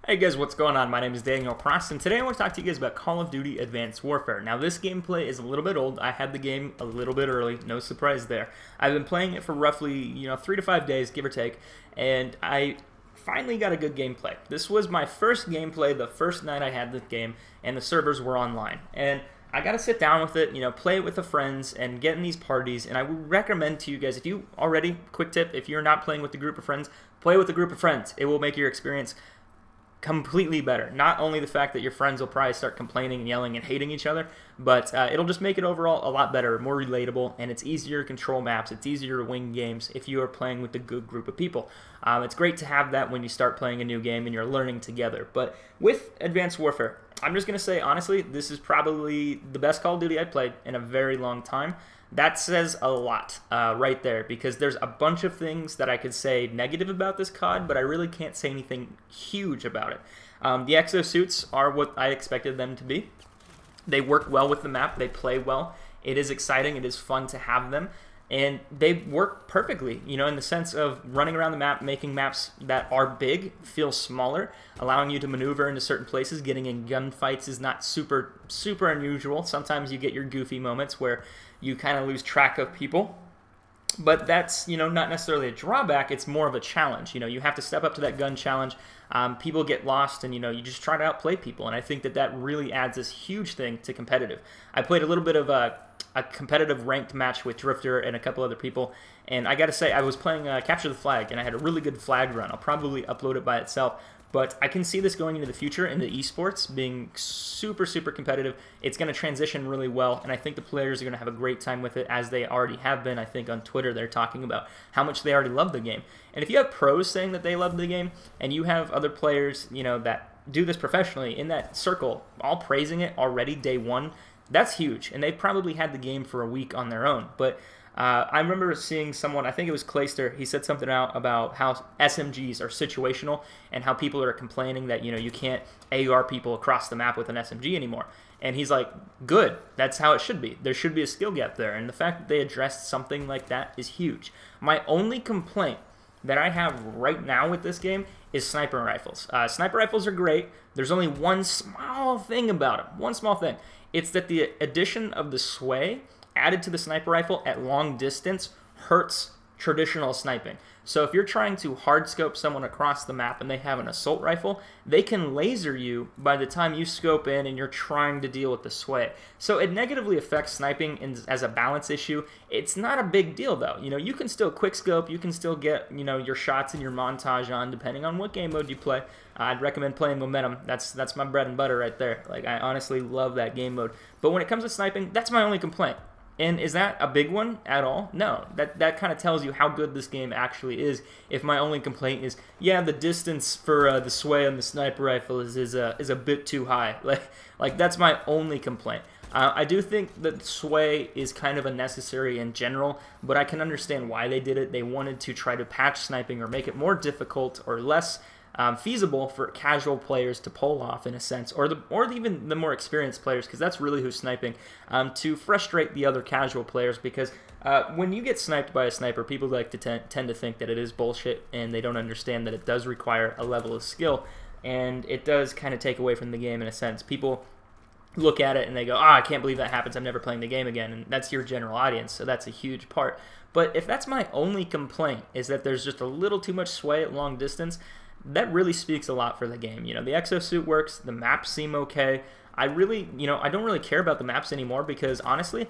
Hey guys, what's going on? My name is Daniel Prost, and today I want to talk to you guys about Call of Duty Advanced Warfare. Now, this gameplay is a little bit old. I had the game a little bit early, no surprise there. I've been playing it for roughly, 3 to 5 days, give or take, and I finally got a good gameplay. This was my first gameplay the first night I had the game, and the servers were online. And I got to sit down with it, play it with the friends, and get in these parties. And I would recommend to you guys, if you already, quick tip, if you're not playing with a group of friends, play with a group of friends. It will make your experience completely better. Not only the fact that your friends will probably start complaining and yelling and hating each other, but it'll just make it overall a lot better, more relatable, and it's easier to control maps. It's easier to win games if you are playing with a good group of people. It's great to have that when you start playing a new game and you're learning together. But with Advanced Warfare, I'm just going to say, honestly, this is probably the best Call of Duty I've played in a very long time. That says a lot right there, because there's a bunch of things that I could say negative about this COD, but I really can't say anything huge about it. The exosuits are what I expected them to be. They work well with the map. They play well. It is exciting. It is fun to have them. And they work perfectly, in the sense of running around the map, making maps that are big feel smaller, allowing you to maneuver into certain places. Getting in gunfights is not super unusual. Sometimes you get your goofy moments where you kind of lose track of people. But that's, not necessarily a drawback. It's more of a challenge. You have to step up to that gun challenge. People get lost, and, you just try to outplay people. And I think that really adds this huge thing to competitive. I played a little bit of a competitive ranked match with Drifter and a couple other people, and I gotta say, I was playing Capture the Flag, and I had a really good flag run. I'll probably upload it by itself, but I can see this going into the future, into esports, being super competitive. It's going to transition really well, and I think the players are going to have a great time with it, as they already have been. I think on Twitter they're talking about how much they already love the game. And if you have pros saying that they love the game, and you have other players, that do this professionally in that circle, all praising it already day one, that's huge. And they've probably had the game for a week on their own. But I remember seeing someone, I think it was Clayster, he said something out about how SMGs are situational and how people are complaining that, you can't AUR people across the map with an SMG anymore. And he's like, good, that's how it should be. There should be a skill gap there. And the fact that they addressed something like that is huge. My only complaint that I have right now with this game is sniper rifles. Sniper rifles are great. There's only one small thing about them. One small thing. It's that the addition of the sway added to the sniper rifle at long distance hurts traditional sniping. So if you're trying to hard scope someone across the map and they have an assault rifle, they can laser you by the time you scope in and you're trying to deal with the sway. So it negatively affects sniping as a balance issue. It's not a big deal though. You can still quick scope, you can still get, your shots and your montage on depending on what game mode you play. I'd recommend playing Momentum. That's my bread and butter right there. Like, I honestly love that game mode. But when it comes to sniping, that's my only complaint. And is that a big one at all? No. That kind of tells you how good this game actually is. If my only complaint is, yeah, the distance for the sway on the sniper rifle is a bit too high. Like that's my only complaint. I do think that sway is kind of unnecessary in general, but I can understand why they did it. They wanted to try to patch sniping or make it more difficult or less feasible for casual players to pull off, in a sense, or even the more experienced players, because that's really who's sniping, to frustrate the other casual players. Because when you get sniped by a sniper, people like to tend to think that it is bullshit, and they don't understand that it does require a level of skill, and it does kind of take away from the game in a sense. People look at it and they go, I can't believe that happens, I'm never playing the game again, and that's your general audience, so that's a huge part. But if that's my only complaint, is that there's just a little too much sway at long distance, that really speaks a lot for the game. The exosuit works, the maps seem okay. I don't really care about the maps anymore, because honestly,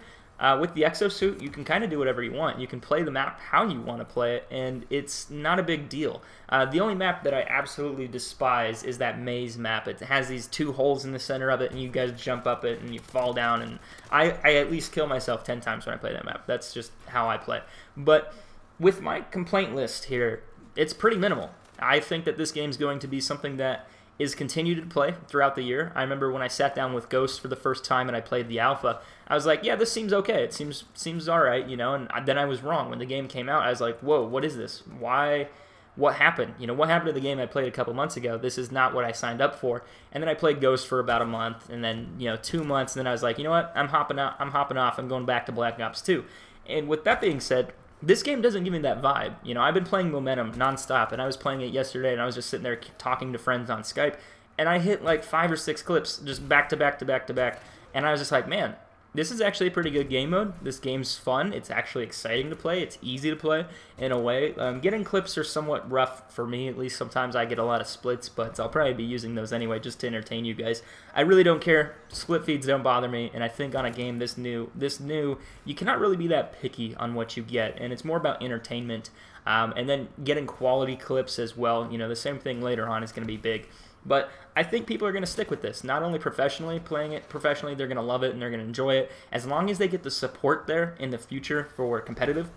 with the exosuit, you can kind of do whatever you want. You can play the map how you want to play it, and it's not a big deal. The only map that I absolutely despise is that maze map. It has these 2 holes in the center of it, and you guys jump up it, and you fall down, and I at least kill myself 10 times when I play that map. That's just how I play. But with my complaint list here, it's pretty minimal. I think that this game is going to be something that is continued to play throughout the year. I remember when I sat down with Ghost for the first time and I played the alpha, I was like, yeah, this seems okay. It seems all right, and then I was wrong. When the game came out, I was like, whoa, what is this? Why? What happened? What happened to the game I played a couple months ago? This is not what I signed up for. And then I played Ghost for about a month, and then 2 months, and then I was like, you know what? I'm hopping off. I'm going back to Black Ops 2. And with that being said, This game doesn't give me that vibe. You know, I've been playing Momentum nonstop, and I was playing it yesterday, and I was just sitting there talking to friends on Skype, and I hit like 5 or 6 clips just back to back to back to back, and I was just like, man, this is actually a pretty good game mode. This game's fun. It's actually exciting to play. It's easy to play in a way. Getting clips are somewhat rough for me. At least sometimes I get a lot of splits, but I'll probably be using those anyway just to entertain you guys. I really don't care. Split feeds don't bother me, and I think on a game this new, you cannot really be that picky on what you get, and it's more about entertainment. And then getting quality clips as well. You know, the same thing later on is going to be big. But I think people are going to stick with this. Not only professionally, playing it professionally, they're going to love it and they're going to enjoy it. As long as they get the support there in the future for competitive,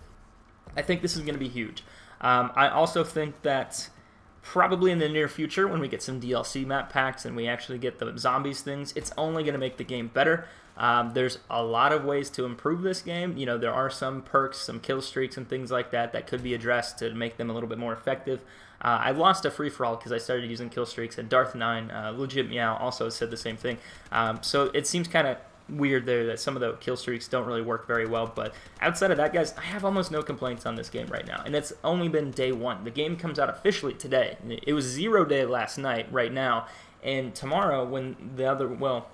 I think this is going to be huge. I also think that probably in the near future, when we get some DLC map packs and we actually get the zombies things, it's only going to make the game better. There's a lot of ways to improve this game. You know, there are some perks, some kill streaks and things like that that could be addressed to make them a little bit more effective. I lost a free-for-all because I started using kill streaks, and Darth9, Legit Meow, also said the same thing. So it seems kind of weird there that some of the kill streaks don't really work very well, but outside of that, guys, I have almost no complaints on this game right now, and it's only been day 1. The game comes out officially today. It was 0 day last night right now, and tomorrow when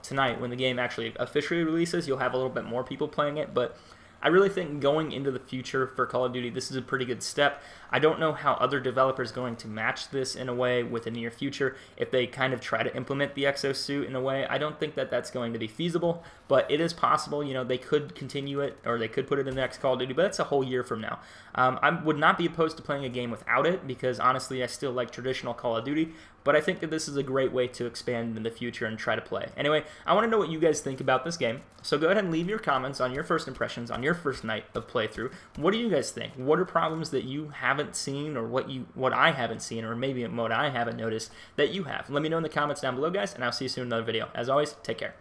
tonight when the game actually officially releases, you'll have a little bit more people playing it, but I really think going into the future for Call of Duty, this is a pretty good step. I don't know how other developers are going to match this in a way with the near future. If they kind of try to implement the exosuit in a way, I don't think that that's going to be feasible, but it is possible. You know, they could continue it, or they could put it in the next Call of Duty, but that's a whole year from now. I would not be opposed to playing a game without it, because honestly, I still like traditional Call of Duty, but I think that this is a great way to expand in the future and try to play. Anyway, I want to know what you guys think about this game, so go ahead and leave your comments on your first impressions on your first night of playthrough. What do you guys think? What are problems that you haven't seen, or what I haven't seen, or maybe what I haven't noticed that you have? Let me know in the comments down below, guys, and I'll see you soon in another video. As always, take care.